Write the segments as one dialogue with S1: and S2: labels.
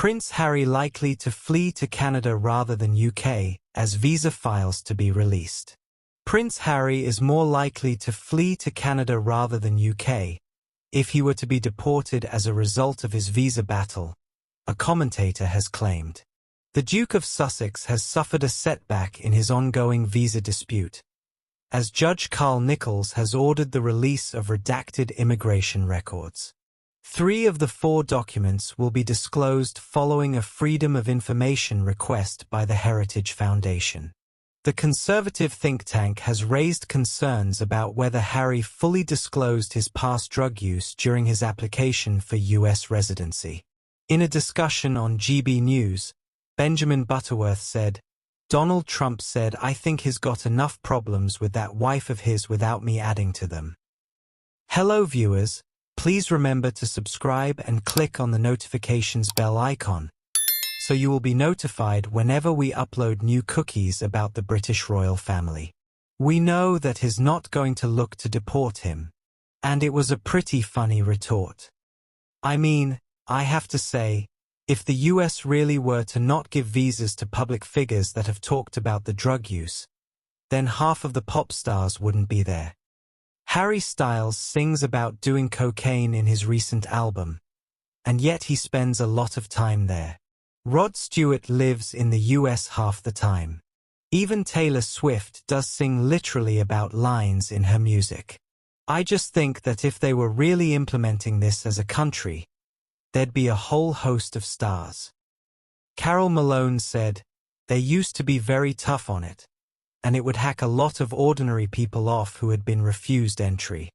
S1: Prince Harry likely to flee to Canada rather than UK, as visa files to be released. Prince Harry is more likely to flee to Canada rather than UK, if he were to be deported as a result of his visa battle, a commentator has claimed. The Duke of Sussex has suffered a setback in his ongoing visa dispute, as Judge Carl Nichols has ordered the release of redacted immigration records. 3 of the 4 documents will be disclosed following a Freedom of Information request by the Heritage Foundation. The conservative think tank has raised concerns about whether Harry fully disclosed his past drug use during his application for U.S. residency. In a discussion on GB News, Benjamin Butterworth said, "Donald Trump said I think he's got enough problems with that wife of his without me adding to them." Hello viewers, please remember to subscribe and click on the notifications bell icon, so you will be notified whenever we upload new cookies about the British royal family. We know that he's not going to look to deport him, and it was a pretty funny retort. I mean, I have to say, if the US really were to not give visas to public figures that have talked about the drug use, then half of the pop stars wouldn't be there. Harry Styles sings about doing cocaine in his recent album, and yet he spends a lot of time there. Rod Stewart lives in the US half the time. Even Taylor Swift does sing literally about lines in her music. I just think that if they were really implementing this as a country, there'd be a whole host of stars. Carol Malone said, "They used to be very tough on it, and it would hack a lot of ordinary people off who had been refused entry."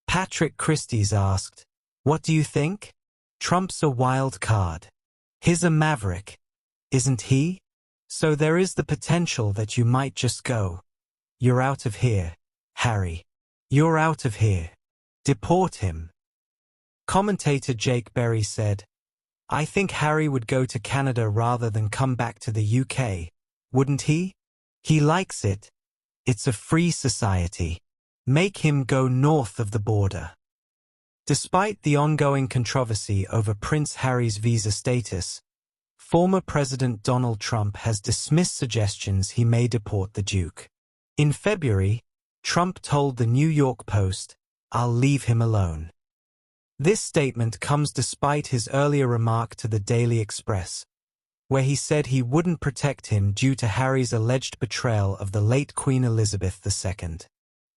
S1: Patrick Christie's asked, "What do you think? Trump's a wild card. He's a maverick, isn't he? So there is the potential that you might just go, 'You're out of here, Harry. You're out of here. Deport him.'" Commentator Jake Berry said, "I think Harry would go to Canada rather than come back to the UK, wouldn't he? He likes it. It's a free society. Make him go north of the border." Despite the ongoing controversy over Prince Harry's visa status, former President Donald Trump has dismissed suggestions he may deport the Duke. In February, Trump told the New York Post, "I'll leave him alone." This statement comes despite his earlier remark to the Daily Express, where he said he wouldn't protect him due to Harry's alleged betrayal of the late Queen Elizabeth II.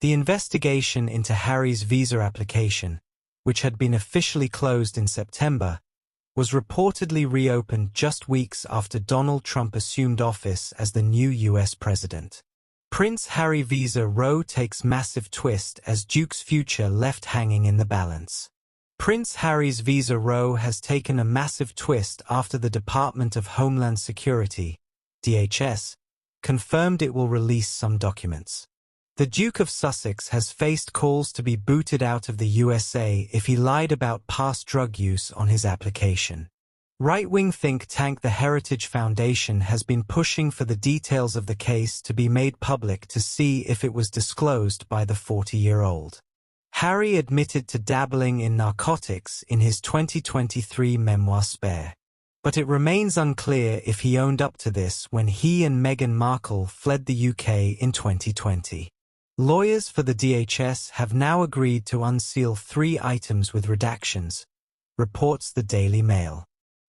S1: The investigation into Harry's visa application, which had been officially closed in September, was reportedly reopened just weeks after Donald Trump assumed office as the new U.S. president. Prince Harry visa row takes massive twist as Duke's future left hanging in the balance. Prince Harry's visa row has taken a massive twist after the Department of Homeland Security, DHS, confirmed it will release some documents. The Duke of Sussex has faced calls to be booted out of the USA if he lied about past drug use on his application. Right-wing think tank the Heritage Foundation has been pushing for the details of the case to be made public to see if it was disclosed by the 40-year-old. Harry admitted to dabbling in narcotics in his 2023 memoir Spare, but it remains unclear if he owned up to this when he and Meghan Markle fled the UK in 2020. Lawyers for the DHS have now agreed to unseal 3 items with redactions, reports the Daily Mail.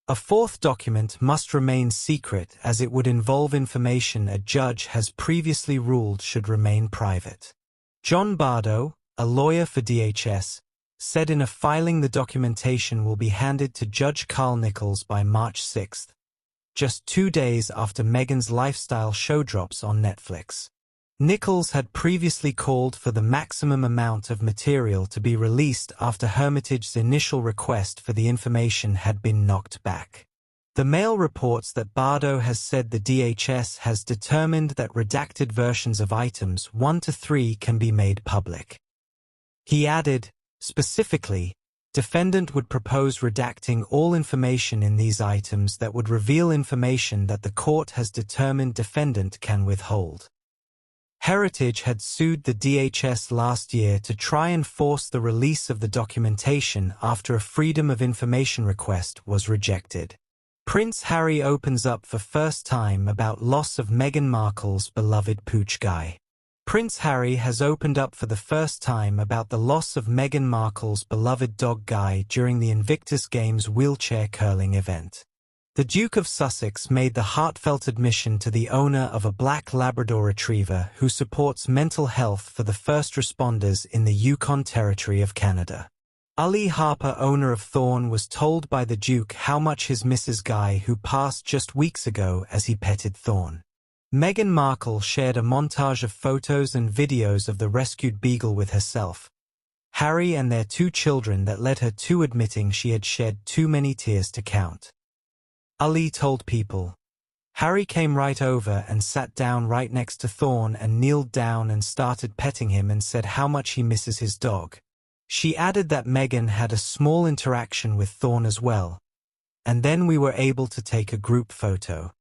S1: A 4th document must remain secret as it would involve information a judge has previously ruled should remain private. John Bardo, a lawyer for DHS, said in a filing the documentation will be handed to Judge Carl Nichols by March 6, just 2 days after Meghan's lifestyle show drops on Netflix. Nichols had previously called for the maximum amount of material to be released after Hermitage's initial request for the information had been knocked back. The Mail reports that Bardo has said the DHS has determined that redacted versions of items 1 to 3 can be made public. He added, specifically, defendant would propose redacting all information in these items that would reveal information that the court has determined defendant can withhold. Heritage had sued the DHS last year to try and force the release of the documentation after a Freedom of Information request was rejected. Prince Harry opens up for first time about loss of Meghan Markle's beloved pooch Guy. Prince Harry has opened up for the first time about the loss of Meghan Markle's beloved dog Guy during the Invictus Games wheelchair curling event. The Duke of Sussex made the heartfelt admission to the owner of a black Labrador Retriever who supports mental health for the first responders in the Yukon Territory of Canada. Ali Harper, owner of Thorn, was told by the Duke how much his misses Guy, who passed just weeks ago, as he petted Thorn. Meghan Markle shared a montage of photos and videos of the rescued beagle with herself, Harry and their 2 children that led her to admitting she had shed too many tears to count. Ali told People, "Harry came right over and sat down right next to Thorn and kneeled down and started petting him and said how much he misses his dog." She added that Meghan had a small interaction with Thorn as well, and then we were able to take a group photo.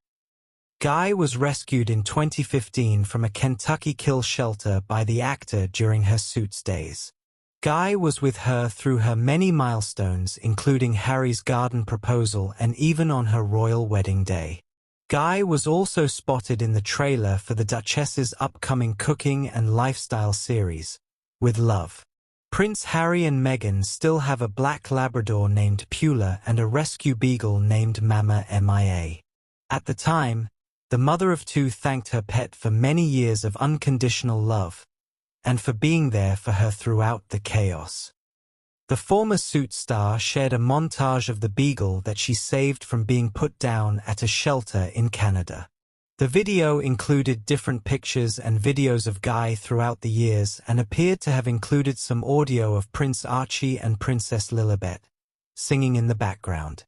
S1: Guy was rescued in 2015 from a Kentucky kill shelter by the actor during her Suits days. Guy was with her through her many milestones, including Harry's garden proposal and even on her royal wedding day. Guy was also spotted in the trailer for the Duchess's upcoming cooking and lifestyle series, With Love. Prince Harry and Meghan still have a black Labrador named Pula and a rescue beagle named Mama MIA. At the time, the mother of 2 thanked her pet for many years of unconditional love, and for being there for her throughout the chaos. The former Suits star shared a montage of the beagle that she saved from being put down at a shelter in Canada. The video included different pictures and videos of Guy throughout the years and appeared to have included some audio of Prince Archie and Princess Lilibet singing in the background.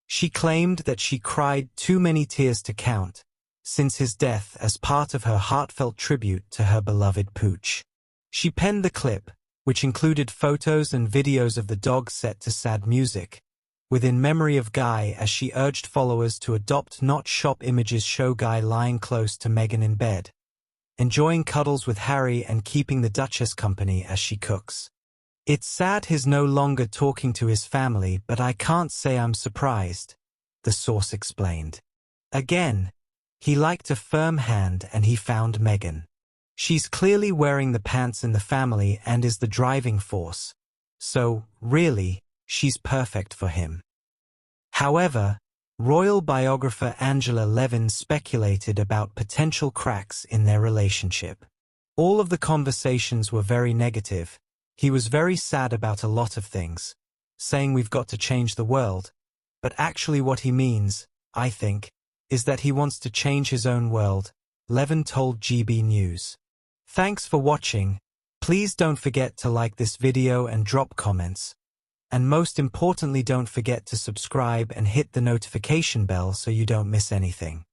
S1: She claimed that she cried too many tears to count since his death as part of her heartfelt tribute to her beloved pooch. She penned the clip, which included photos and videos of the dog set to sad music, within memory of Guy, as she urged followers to adopt, not shop. Images show Guy lying close to Meghan in bed, enjoying cuddles with Harry and keeping the Duchess company as she cooks. "It's sad he's no longer talking to his family, but I can't say I'm surprised," the source explained. Again, he liked a firm hand and he found Meghan. "She's clearly wearing the pants in the family and is the driving force. So, really, she's perfect for him." However, royal biographer Angela Levin speculated about potential cracks in their relationship. All of the conversations were very negative. He was very sad about a lot of things, saying we've got to change the world, but actually what he means, I think, is that he wants to change his own world, Levin told GB News. Thanks for watching. Please don't forget to like this video and drop comments. And most importantly, don't forget to subscribe and hit the notification bell so you don't miss anything.